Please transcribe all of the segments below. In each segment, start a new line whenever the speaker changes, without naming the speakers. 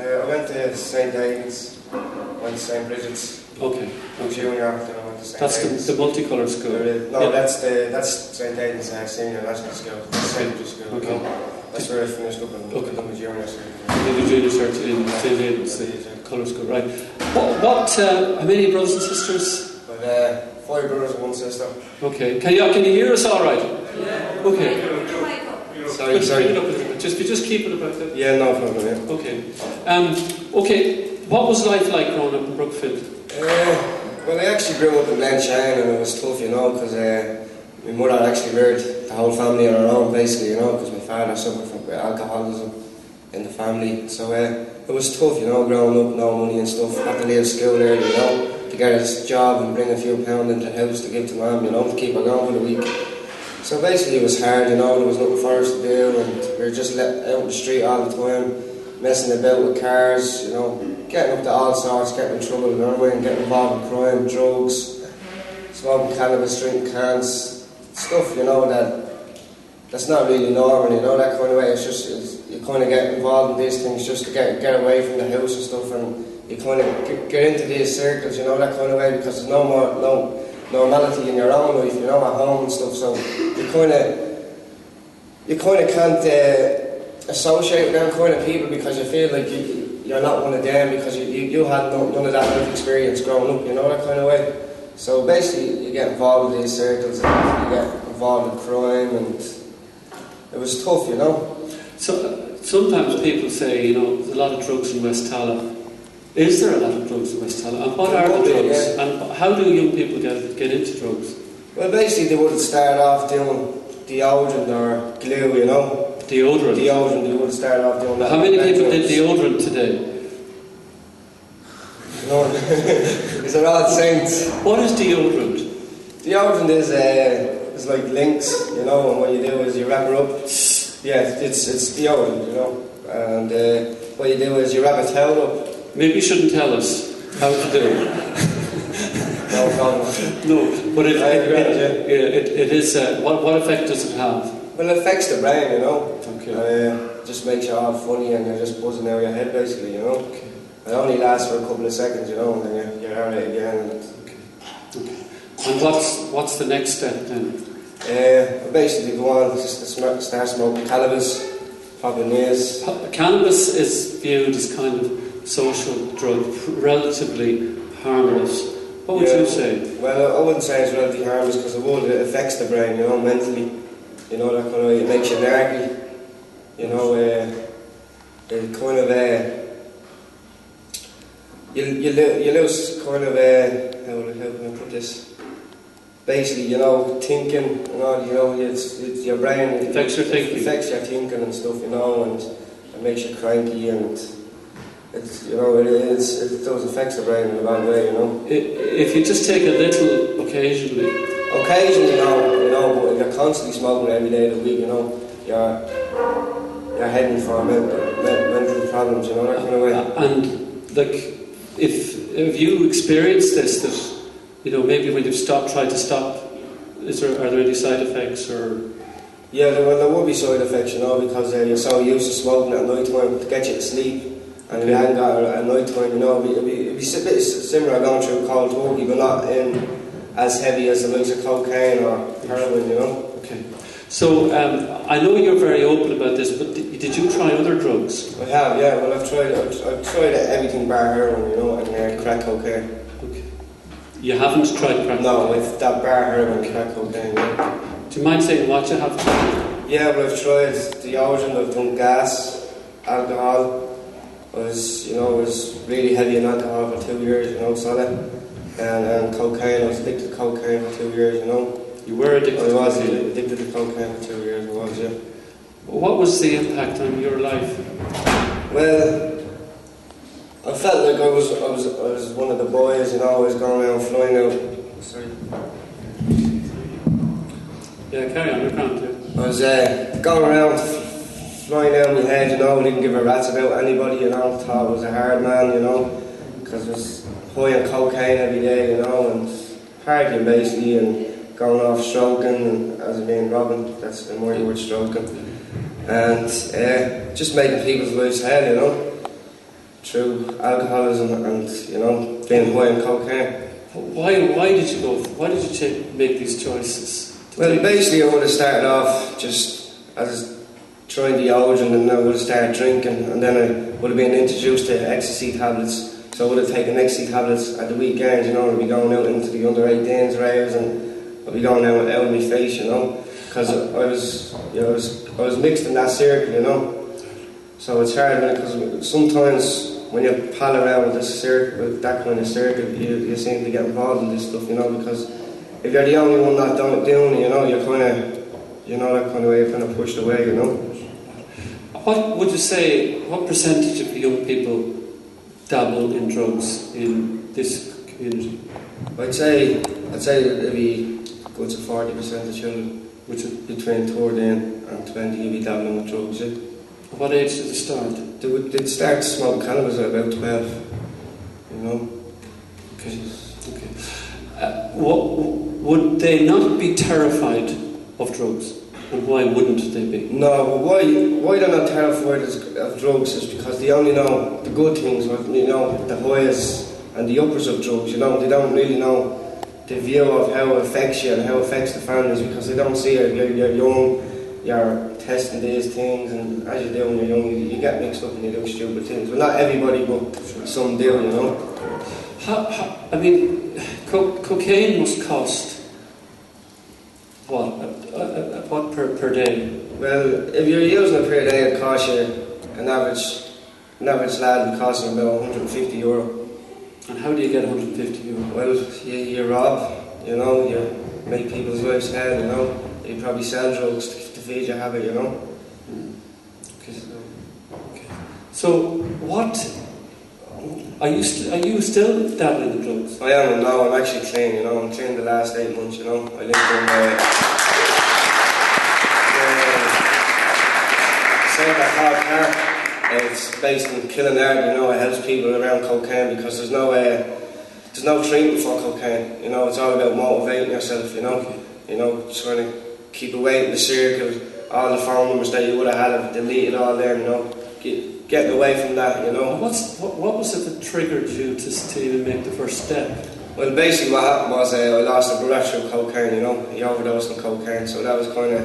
I went to St. Aidan's, went to St. Bridget's.
Okay.
Junior, then I went to St.
That's
Aidan's.
the multicoloured school?
No, that's St. Aidan's Senior National School. Secondary school.
Okay.
You know? That's where I finished up and done my junior cert.
You did junior cert in St. Aidan's, the colour school, right. How many brothers and sisters?
Well, 5 brothers and 1 sister.
Okay. Can you hear us all right?
Yeah.
Okay.
Sorry.
Just keep it about that.
Yeah, no problem, yeah.
Okay. What was life like growing up in Brookfield?
Well, I actually grew up in Glenshine and it was tough, you know, because my mother actually reared the whole family on her own, basically, you know, because my father suffered from alcoholism in the family. So it was tough, you know, growing up, no money and stuff. Had to leave school early, you know, to get a job and bring a few pounds into the house to give to mum, you know, to keep her going for the week. So basically it was hard, you know, there was nothing for us to do and we were just let out in the street all the time, messing about with cars, you know, getting up to all sorts, getting in trouble, you know what I mean, getting involved in crime, drugs, smoking cannabis, drinking cans, stuff, you know, that's not really normal, you know, that kind of way. It's just, you kind of get involved in these things just to get away from the house and stuff, and you kind of get into these circles, you know, that kind of way, because there's no normality in your own life, you know, at home and stuff, so you kind of can't associate with them kind of people because you feel like you're not one of them because you had none of that life experience growing up, you know, that kind of way. So basically you get involved in these circles and you get involved in crime, and it was tough, you know.
So sometimes people say, you know, there's a lot of drugs in West Tala. Is there a lot of drugs in West Tala? And what are the drugs? Yeah. And how do young people get into drugs? Well,
basically they would start off doing deodorant or glue, you know.
Deodorant?
Deodorant, they would start off doing that.
How many people did deodorant today?
No, because they're all saints.
What is deodorant?
Deodorant is like Lynx, you know, and what you do is you wrap her up. Yeah, it's deodorant, you know. And what you do is you wrap a towel up.
Maybe you shouldn't tell us how to do it. No, but it is. What effect does it have?
Well, it affects the brain, you know.
Okay.
Just makes you all funny and you're just buzzing out of your head, basically, you know.
Okay.
It only lasts for a couple of seconds, you know, and then you're out of it again.
Okay. And what's the next step then?
Basically, go on just to start smoking cannabis, popping knees.
Cannabis is viewed as kind of social drug, relatively harmless. What would you say?
Well, I wouldn't say it's relatively harmless because it affects the brain, you know, mentally. You know, that kind of way, it makes you narky. You know, it kind of, you lose kind of, how can I put this? Basically, you know, thinking, you know, it's your brain.
It affects your thinking.
It affects your thinking and stuff, you know, and it makes you cranky and it's, you know, it does affect the brain in a bad way, you know.
If you just take a little occasionally.
Occasionally, you know, but if you're constantly smoking every day of the week, you know, you're heading for mental problems, you know, that kind of way.
And like, if you experience this, that, you know, maybe when you've tried to stop, are there any side effects or?
Yeah, there will be side effects, you know, because you're so used to smoking at night time to get you to sleep. And if you hadn't got it at night time, you know, it'd be a bit similar going through cold turkey, but not as heavy as the likes of cocaine or heroin, you know.
Okay. So, I know you're very open about this, but did you try other drugs?
I have, yeah. Well, I've tried everything bar heroin, you know, and crack cocaine.
Okay. You haven't tried crack?
No, with that bar heroin and crack cocaine, yeah.
Do you mind saying what you have tried?
Yeah, well, I've tried deodorant, I've done gas, alcohol. I was really heavy in alcohol for 2 years, you know, solid. And cocaine, I was addicted to cocaine for 2 years, you know.
You were addicted to cocaine?
I was addicted to cocaine for 2 years, I was, yeah.
What was the impact on your life?
Well, I felt like I was one of the boys, you know, I was going around flying out. Sorry.
Yeah, carry on, you're grand, yeah.
I was going around flying out my head, you know, didn't give a rat's about anybody, you know, thought I was a hard man, you know, because I was high on cocaine every day, you know, and partying basically, and going off stroking, and as I mean robbing, that's the more you word stroking, and just making people's lives hell, you know, through alcoholism and, you know, being high on cocaine.
Why did you go? Why did you make these choices?
Well, basically I would have started off just as trying the origin, and I would have started drinking, and then I would have been introduced to ecstasy tablets. So I would have taken ecstasy tablets at the weekends, you know, I'd be going out into the under 18s raves, and I'd be going out of my face, you know, because I was mixed in that circle, you know. So it's hard, because sometimes when you pal around with this circle, with that kind of circle, you seem to get involved in this stuff, you know, because if you're the only one not doing it, you know, you're kind of, you know, that kind of way you're kind of pushed away, you know.
What would you say, what percentage of young people dabble in drugs in this community?
I'd say it'd be good to 40% of children, which is between 13 and 20, you'd be dabbling with drugs, yeah.
What age did it start?
They'd start smoking cannabis at about 12, you know.
Okay. Would they not be terrified of drugs? And why wouldn't they be?
No, why they're not terrified of drugs is because they only know the good things, you know, the highs and the uppers of drugs, you know. They don't really know the view of how it affects you and how it affects the families, because they don't see it. You're young, you're testing these things, and as you do when you're young, you get mixed up and you do stupid things. Well, not everybody, but some do, you know.
I mean, cocaine must cost what per day?
Well, if you're using it per day, it costs you an average lad will cost you about €150.
And how do you get €150?
Well, you rob, you know, you make people's lives hell, you know. You probably sell drugs to feed your habit, you know.
Okay. So what? Are you still dabbling in drugs?
I am, no, I'm actually clean, you know. I'm clean the last 8 months, you know. I lived in Centre Park. It's based in Killinard, you know. It helps people around cocaine, because there's no treatment for cocaine, you know. It's all about motivating yourself, you know.
Okay.
You know, trying to keep away in the circle, all the phone numbers that you would have had, deleted all there, you know. Getting away from that, you know.
What was it that triggered you to even make the first step?
Well, basically what happened was I lost a brother through cocaine, you know. He overdosed on cocaine, so that was kind of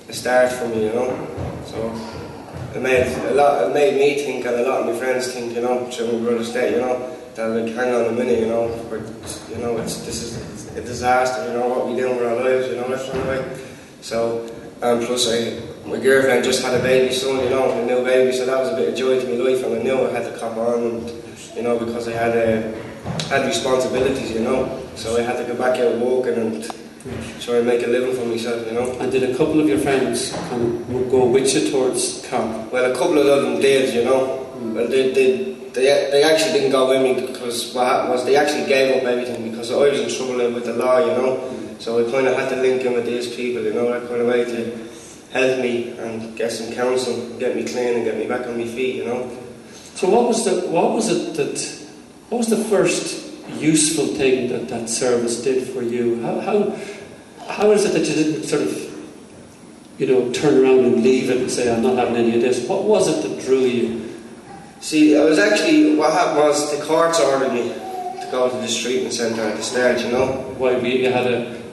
a start for me, you know. So it made me think, and a lot of my friends think, you know, through my brother's death, you know, that like, hang on a minute, you know, you know, this is a disaster, you know, what we doing with our lives, you know, that kind of way. So, and plus my girlfriend just had a baby son, you know, a new baby, so that was a bit of joy to my life, and I knew I had to cop on, and, you know, because I had responsibilities, you know, so I had to go back out walking and try and make a living for myself, you know.
And did a couple of your friends go with you towards camp?
Well, a couple of them did, you know. Well, they actually didn't go with me, because what happened was they actually gave up everything, because I was in trouble with the law, you know. So I kind of had to link in with these people, you know, that kind of way to help me and get some counsel, get me clean and get me back on my feet, you know.
So what was the first useful thing that service did for you? How is it that you didn't sort of, you know, turn around and leave it and say, I'm not having any of this? What was it that drew you?
See, I was actually, what happened was the courts ordered me to go to this treatment centre at the start, you know.
Why, you had a